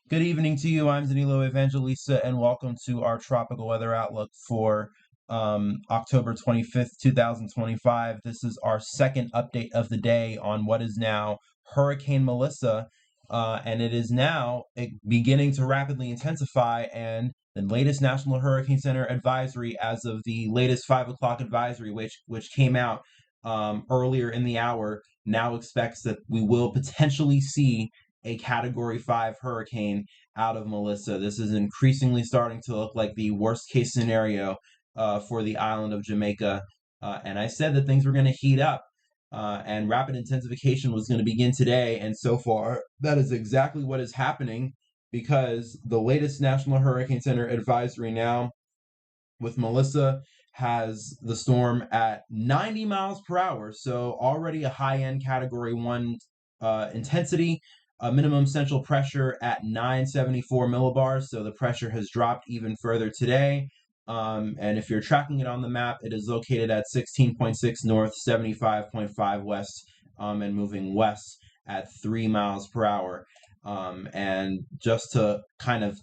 Good evening to you. I'm Danilo Evangelista, and welcome to our tropical weather outlook for October 25th, 2025. This is our second update of the day on what is now Hurricane Melissa, and it is now beginning to rapidly intensify. And the latest National Hurricane Center advisory, as of the latest 5 o'clock advisory, which came out earlier in the hour, now expects that we will potentially see a Category 5 hurricane out of Melissa. This is increasingly starting to look like the worst case scenario for the island of Jamaica. And I said that things were going to heat up and rapid intensification was going to begin today. And so far, that is exactly what is happening because the latest National Hurricane Center advisory now with Melissa has the storm at 90 miles per hour. So already a high end Category 1 intensity, a minimum central pressure at 974 millibars. So the pressure has dropped even further today. And if you're tracking it on the map, it is located at 16.6 north, 75.5 west, and moving west at 3 miles per hour. And just to kind of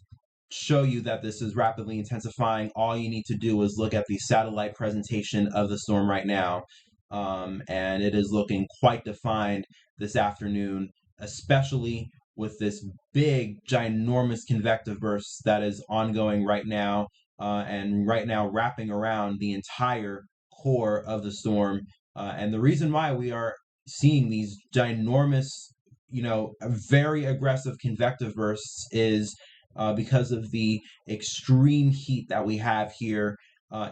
show you that this is rapidly intensifying, all you need to do is look at the satellite presentation of the storm right now. And it is looking quite defined this afternoon, especially with this big, ginormous convective burst that is ongoing right now, and right now wrapping around the entire core of the storm. And the reason why we are seeing these ginormous, very aggressive convective bursts is because of the extreme heat that we have here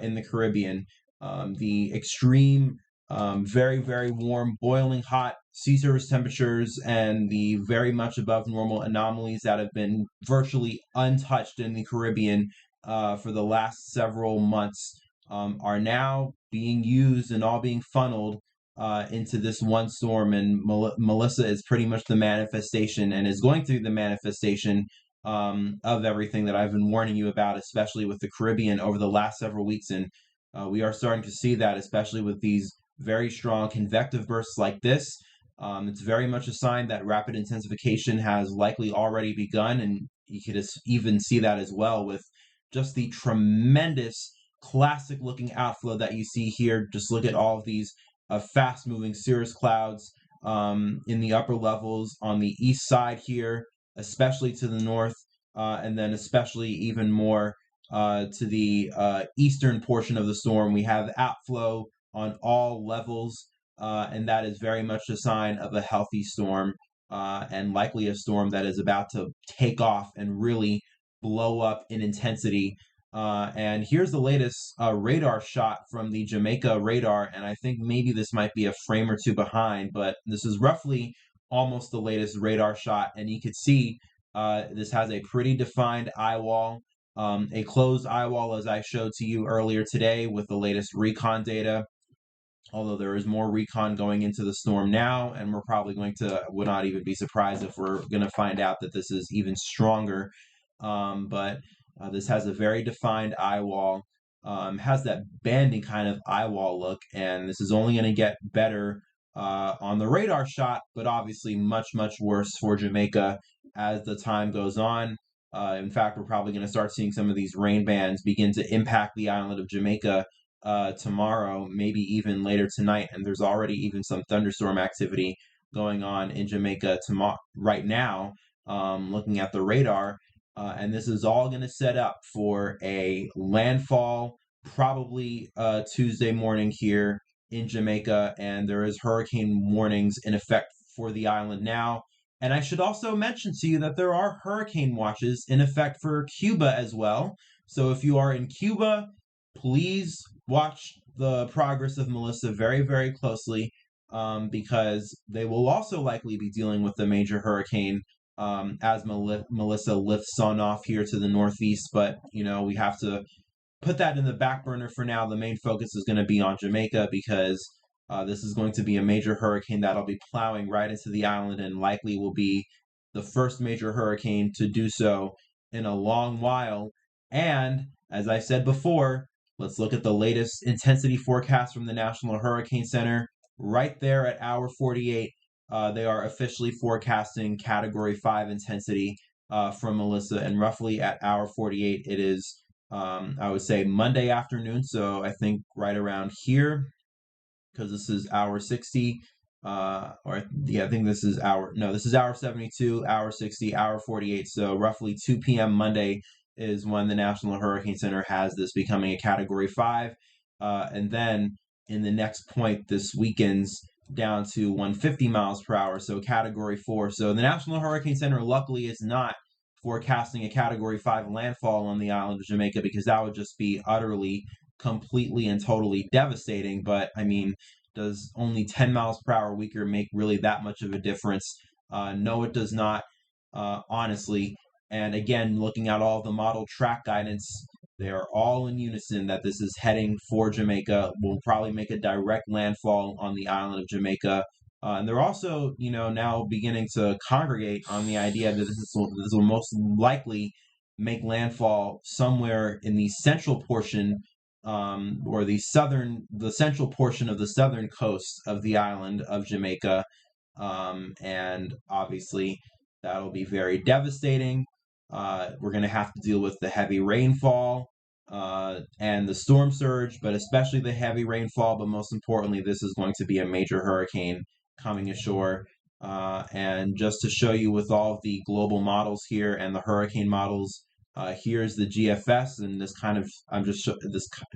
in the Caribbean. The extreme, very, very warm, boiling hot sea surface temperatures and the very much above normal anomalies that have been virtually untouched in the Caribbean for the last several months are now being used and all being funneled into this one storm. And Melissa is pretty much the manifestation and is going through the manifestation of everything that I've been warning you about, especially with the Caribbean over the last several weeks. And we are starting to see that, especially with these very strong convective bursts like this. It's very much a sign that rapid intensification has likely already begun. And you could even see that as well with just the tremendous classic looking outflow that you see here. Just look at all of these fast moving cirrus clouds in the upper levels on the east side here, especially to the north, and then especially even more to the eastern portion of the storm. We have outflow on all levels, and that is very much a sign of a healthy storm, and likely a storm that is about to take off and really blow up in intensity. And here's the latest radar shot from the Jamaica radar, and I think maybe this might be a frame or two behind, but this is roughly almost the latest radar shot, and you could see this has a pretty defined eye wall, a closed eye wall as I showed to you earlier today with the latest recon data. Although there is more recon going into the storm now, and we're probably would not even be surprised if we're going to find out that this is even stronger. But this has a very defined eye wall, has that banding kind of eye wall look, and this is only going to get better on the radar shot, but obviously much, much worse for Jamaica as the time goes on. In fact, we're probably going to start seeing some of these rain bands begin to impact the island of Jamaica tomorrow, maybe even later tonight. And there's already even some thunderstorm activity going on in Jamaica right now, looking at the radar. And this is all going to set up for a landfall probably Tuesday morning here in Jamaica. And there is hurricane warnings in effect for the island now. And I should also mention to you that there are hurricane watches in effect for Cuba as well. So if you are in Cuba, please watch the progress of Melissa very, very closely, because they will also likely be dealing with a major hurricane as Melissa lifts on off here to the northeast. But, we have to put that in the back burner for now. The main focus is going to be on Jamaica because this is going to be a major hurricane that'll be plowing right into the island and likely will be the first major hurricane to do so in a long while. And as I said before, let's look at the latest intensity forecast from the National Hurricane Center. Right there at hour 48, they are officially forecasting Category 5 intensity. from Melissa, and roughly at hour 48, it is, I would say, Monday afternoon. So I think right around here, because this is hour 60, or yeah, I think this is this is hour 72, hour 60, hour 48. So roughly 2 p.m. Monday is when the National Hurricane Center has this becoming a Category 5. And then in the next point, this weakens down to 150 miles per hour, so Category 4. So the National Hurricane Center, luckily, is not forecasting a Category 5 landfall on the island of Jamaica, because that would just be utterly, completely, and totally devastating. But I mean, does only 10 miles per hour weaker make really that much of a difference? No, it does not, honestly. And again, looking at all the model track guidance, they are all in unison that this is heading for Jamaica. Will probably make a direct landfall on the island of Jamaica. And they're also, now beginning to congregate on the idea that this will most likely make landfall somewhere in the central portion, or the central portion of the southern coast of the island of Jamaica. And obviously, that'll be very devastating. We're going to have to deal with the heavy rainfall, and the storm surge, but especially the heavy rainfall. But most importantly, this is going to be a major hurricane coming ashore. And just to show you with all of the global models here and the hurricane models, here's the GFS, and this kind of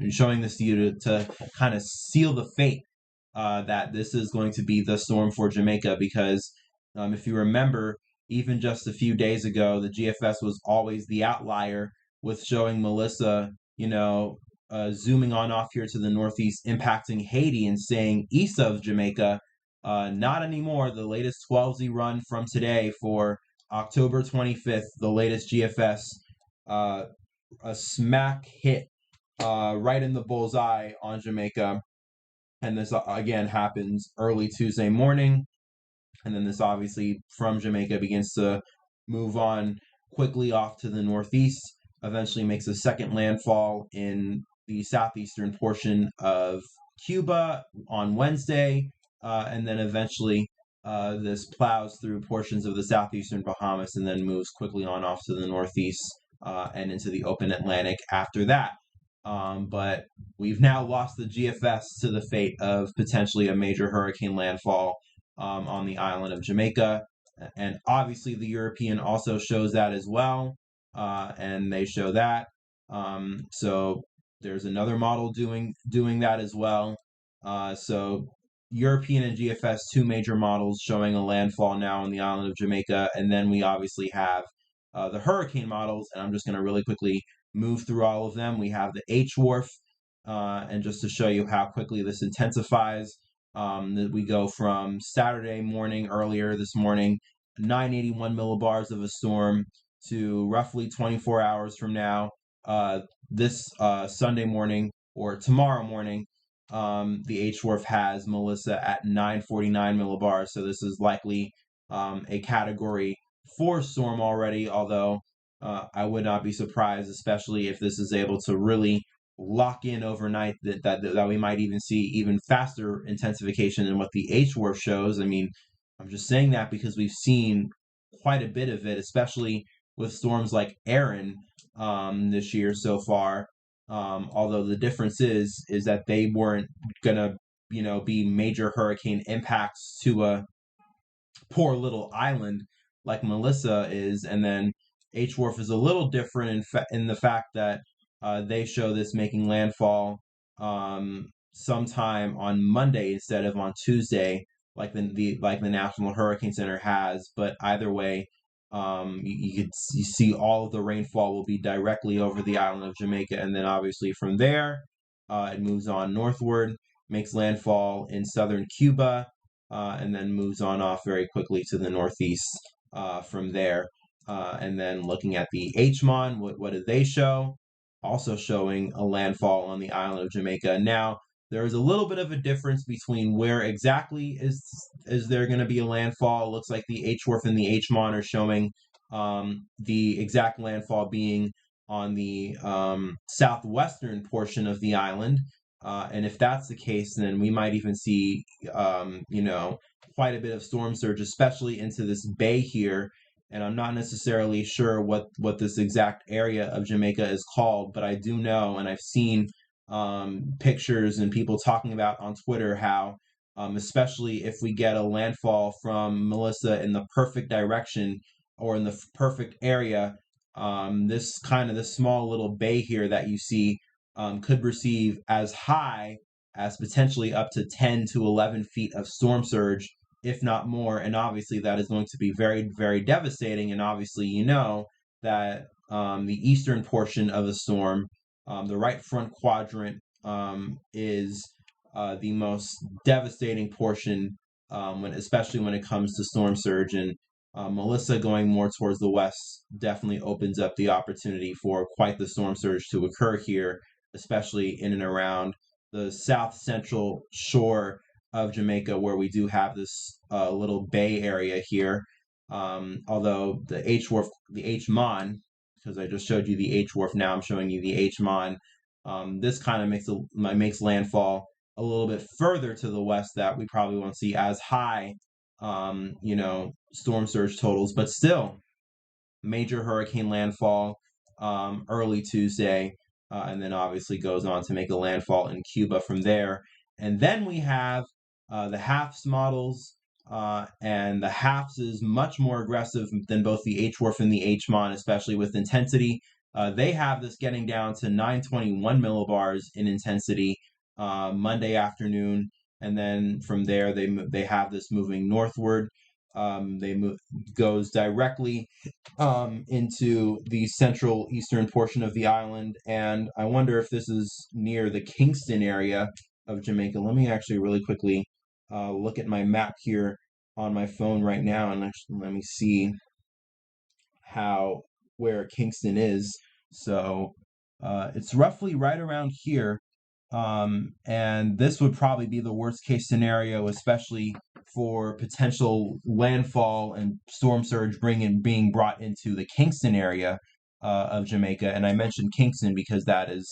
showing this to you to kind of seal the fate, that this is going to be the storm for Jamaica, because if you remember, even just a few days ago, the GFS was always the outlier, with showing Melissa, zooming on off here to the northeast, impacting Haiti and staying east of Jamaica. Not anymore. The latest 12Z run from today for October 25th, the latest GFS, a smack hit right in the bullseye on Jamaica. And this again happens early Tuesday morning. And then this obviously from Jamaica begins to move on quickly off to the northeast, eventually makes a second landfall in the southeastern portion of Cuba on Wednesday, and then eventually this plows through portions of the southeastern Bahamas and then moves quickly on off to the northeast, and into the open Atlantic after that. But we've now lost the GFS to the fate of potentially a major hurricane landfall on the island of Jamaica. And obviously the European also shows that as well, and they show that. So there's another model doing that as well. So European and GFS, two major models showing a landfall now on the island of Jamaica. And then we obviously have the hurricane models, and I'm just going to really quickly move through all of them. We have the H-Wharf, and just to show you how quickly this intensifies, we go from Saturday morning, earlier this morning, 981 millibars of a storm, to roughly 24 hours from now, this Sunday morning or tomorrow morning, the H-Wharf has Melissa at 949 millibars. So this is likely a Category 4 storm already, although I would not be surprised, especially if this is able to really lock in overnight, that we might even see even faster intensification than what the H-Wharf shows. I mean, I'm just saying that because we've seen quite a bit of it, especially with storms like Aaron this year so far. Although the difference is that they weren't gonna, be major hurricane impacts to a poor little island like Melissa is, and then H-Wharf is a little different in the fact that they show this making landfall sometime on Monday instead of on Tuesday, like the National Hurricane Center has. But either way, you see all of the rainfall will be directly over the island of Jamaica, and then obviously from there, it moves on northward, makes landfall in southern Cuba, and then moves on off very quickly to the northeast from there. And then looking at the HMON, what did they show? Also showing a landfall on the island of Jamaica. Now, there is a little bit of a difference between where exactly is there going to be a landfall. It looks like the H-Wharf and the HMON are showing the exact landfall being on the southwestern portion of the island. And if that's the case, then we might even see, quite a bit of storm surge, especially into this bay here. and I'm not necessarily sure what this exact area of Jamaica is called, but I do know, and I've seen pictures and people talking about on Twitter how, especially if we get a landfall from Melissa in the perfect direction or in the perfect area, this small little bay here that you see could receive as high as potentially up to 10 to 11 feet of storm surge, if not more. And obviously, that is going to be very, very devastating. And obviously, you know that the eastern portion of the storm, the right front quadrant, is the most devastating portion, especially when it comes to storm surge. And Melissa going more towards the west definitely opens up the opportunity for quite the storm surge to occur here, especially in and around the south central shore of Jamaica, where we do have this little bay area here. Although the H wharf, the H Mon, because I just showed you the H wharf, now I'm showing you the H Mon. This kind of makes landfall a little bit further to the west that we probably won't see as high, storm surge totals, but still major hurricane landfall early Tuesday, and then obviously goes on to make a landfall in Cuba from there. And then we have the HAFS models, and the HAFS is much more aggressive than both the HWRF and the HMON, especially with intensity. They have this getting down to 921 millibars in intensity Monday afternoon, and then from there they have this moving northward. Goes directly into the central eastern portion of the island, and I wonder if this is near the Kingston area of Jamaica. Let me actually really quickly look at my map here on my phone right now, and actually let me see where Kingston is. So it's roughly right around here, and this would probably be the worst case scenario, especially for potential landfall and storm surge being brought into the Kingston area of Jamaica. And I mentioned Kingston because that is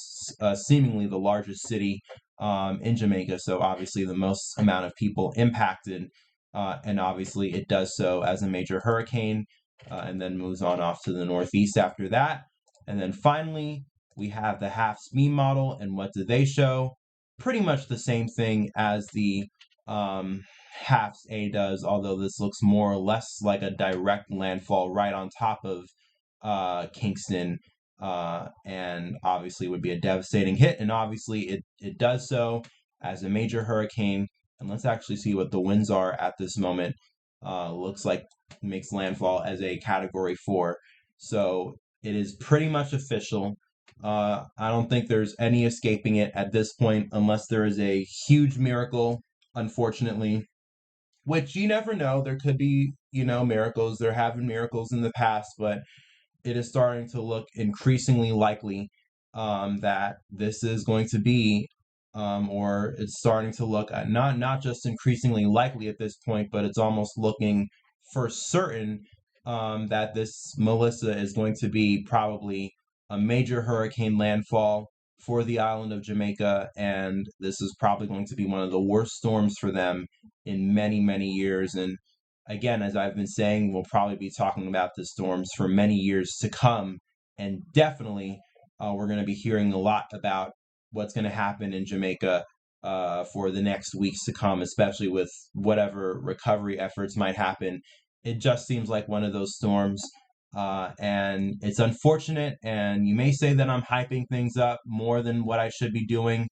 seemingly the largest city in Jamaica, so obviously the most amount of people impacted, and obviously it does so as a major hurricane, and then moves on off to the northeast after that. And then finally, we have the HAFS-MEAN model, and what do they show? Pretty much the same thing as the HAFS-A does, although this looks more or less like a direct landfall right on top of Kingston, and obviously would be a devastating hit, and obviously it does so as a major hurricane. And let's actually see what the winds are at this moment. Looks like it makes landfall as a Category 4. So it is pretty much official. I don't think there's any escaping it at this point, unless there is a huge miracle, unfortunately, which you never know. There could be, miracles. There have been miracles in the past, but it is starting to look increasingly likely that this is going to be, or it's starting to look not just increasingly likely at this point, but it's almost looking for certain that this Melissa is going to be probably a major hurricane landfall for the island of Jamaica, and this is probably going to be one of the worst storms for them in many, many years. And again, as I've been saying, we'll probably be talking about the storms for many years to come, and definitely we're going to be hearing a lot about what's going to happen in Jamaica for the next weeks to come, especially with whatever recovery efforts might happen. It just seems like one of those storms, and it's unfortunate, and you may say that I'm hyping things up more than what I should be doing,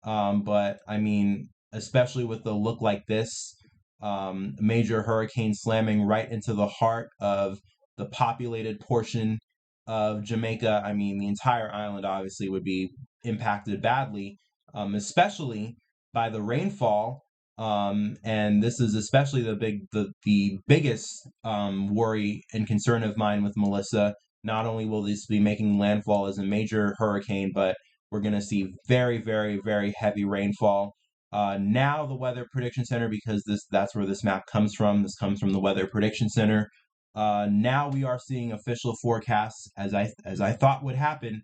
but I mean, especially with a look like this, major hurricane slamming right into the heart of the populated portion of Jamaica. I mean, the entire island obviously would be impacted badly, especially by the rainfall. And this is especially the biggest worry and concern of mine with Melissa. Not only will this be making landfall as a major hurricane, but we're going to see very, very, very heavy rainfall. Now the Weather Prediction Center, because that's where this map comes from. This comes from the Weather Prediction Center. Now we are seeing official forecasts, as I thought would happen,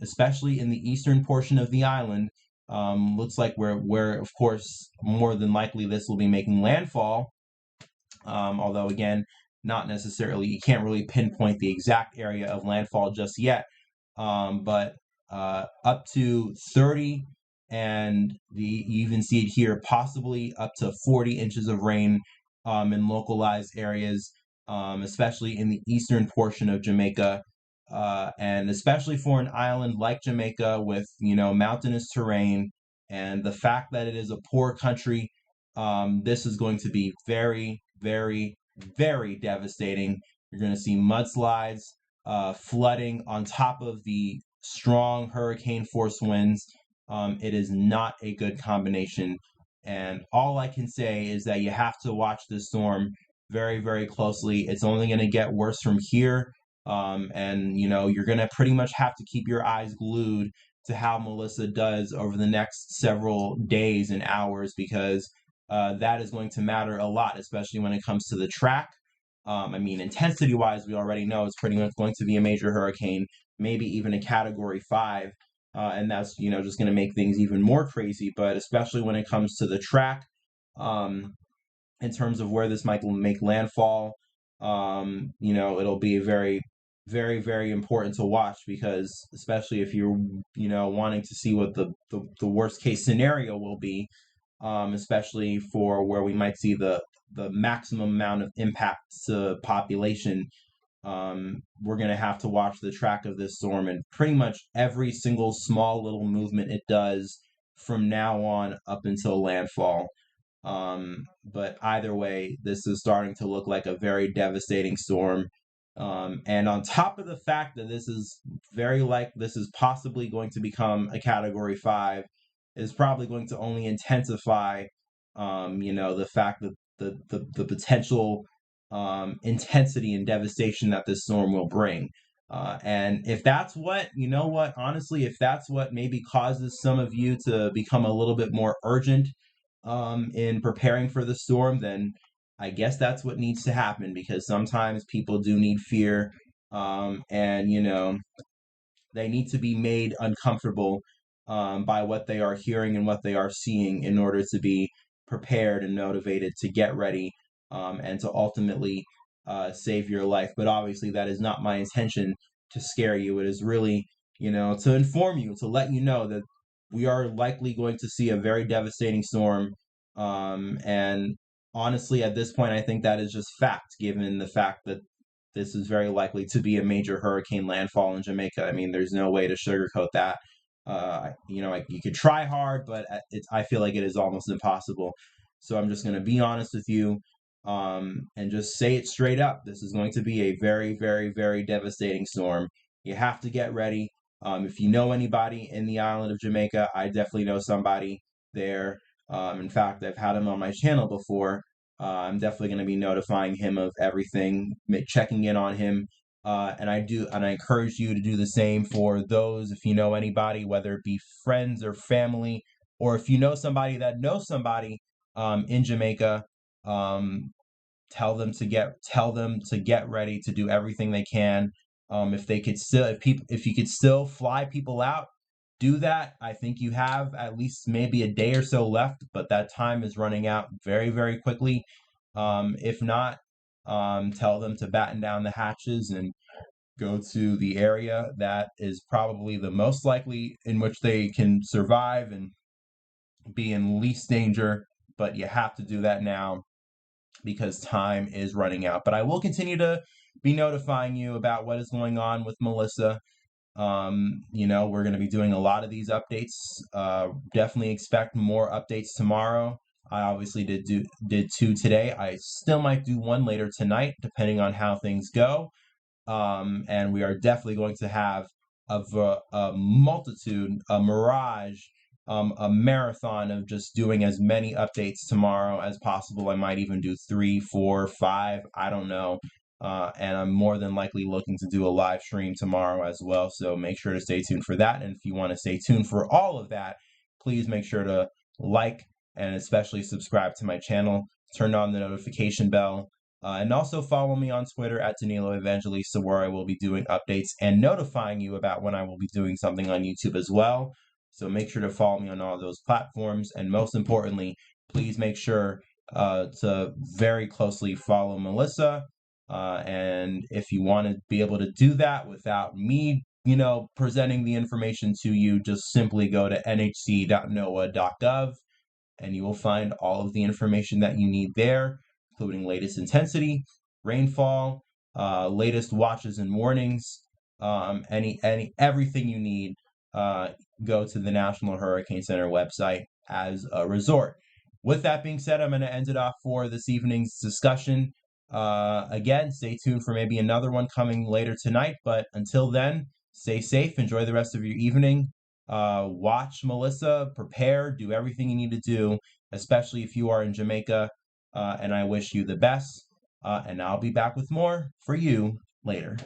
especially in the eastern portion of the island. Looks like where of course more than likely this will be making landfall. Although again, not necessarily, you can't really pinpoint the exact area of landfall just yet, but up to 30, and you even see it here, possibly up to 40 inches of rain in localized areas, especially in the eastern portion of Jamaica. And especially for an island like Jamaica with, mountainous terrain and the fact that it is a poor country, this is going to be very, very, very devastating. You're going to see mudslides, flooding on top of the strong hurricane force winds. It is not a good combination. And all I can say is that you have to watch this storm very, very closely. It's only going to get worse from here. And, you're going to pretty much have to keep your eyes glued to how Melissa does over the next several days and hours, because that is going to matter a lot, especially when it comes to the track. I mean, intensity wise, we already know it's pretty much going to be a major hurricane, maybe even a category 5. And that's, just going to make things even more crazy. But especially when it comes to the track, um, in terms of where this might make landfall, it'll be very, very, very important to watch, because especially if you're, wanting to see what the worst case scenario will be, especially for where we might see the maximum amount of impact to population. We're going to have to watch the track of this storm and pretty much every single small little movement it does from now on up until landfall. But either way, this is starting to look like a very devastating storm. And on top of the fact that this is possibly going to become a category 5, is probably going to only intensify, the fact that the potential intensity and devastation that this storm will bring. And if that's honestly, if that's what maybe causes some of you to become a little bit more urgent in preparing for the storm, then I guess that's what needs to happen, because sometimes people do need fear, and they need to be made uncomfortable by what they are hearing and what they are seeing in order to be prepared and motivated to get ready, and to ultimately save your life. But obviously, that is not my intention to scare you. It is really, to inform you, to let you know that we are likely going to see a very devastating storm. And honestly, at this point, I think that is just fact, given the fact that this is very likely to be a major hurricane landfall in Jamaica. I mean, there's no way to sugarcoat that. You could try hard, but I feel like it is almost impossible. So I'm just going to be honest with you, and just say it straight up. This is going to be a very, very, very devastating storm. You have to get ready. If you know anybody in the island of Jamaica, I definitely know somebody there. In fact, I've had him on my channel before. I'm definitely going to be notifying him of everything, checking in on him. And I encourage you to do the same for those, if you know anybody, whether it be friends or family, or if you know somebody that knows somebody in Jamaica. Tell them to get ready to do everything they can. If you could still fly people out, do that. I think you have at least maybe a day or so left, but that time is running out very, very quickly. If not, tell them to batten down the hatches and go to the area that is probably the most likely in which they can survive and be in least danger. But you have to do that now, because time is running out. But I will continue to be notifying you about what is going on with Melissa. We're going to be doing a lot of these updates. Definitely expect more updates tomorrow. I obviously did 2 today. I still might do 1 later tonight, depending on how things go. And we are definitely going to have a multitude, a mirage, a marathon of just doing as many updates tomorrow as possible. I might even do 3, 4, 5, I don't know. And I'm more than likely looking to do a live stream tomorrow as well. So make sure to stay tuned for that. And if you want to stay tuned for all of that, please make sure to like and especially subscribe to my channel. Turn on the notification bell. And also follow me on Twitter at Danilo Evangelista, where I will be doing updates and notifying you about when I will be doing something on YouTube as well. So make sure to follow me on all those platforms. And most importantly, please make sure to very closely follow Melissa. And if you want to be able to do that without me, presenting the information to you, just simply go to nhc.noaa.gov and you will find all of the information that you need there, including latest intensity, rainfall, latest watches and warnings, everything you need. Uh, Go to the National Hurricane Center website as a resort. With that being said, I'm going to end it off for this evening's discussion. Again, stay tuned for maybe another one coming later tonight. But until then, stay safe. Enjoy the rest of your evening. Watch Melissa, prepare, do everything you need to do, especially if you are in Jamaica. And I wish you the best. And I'll be back with more for you later.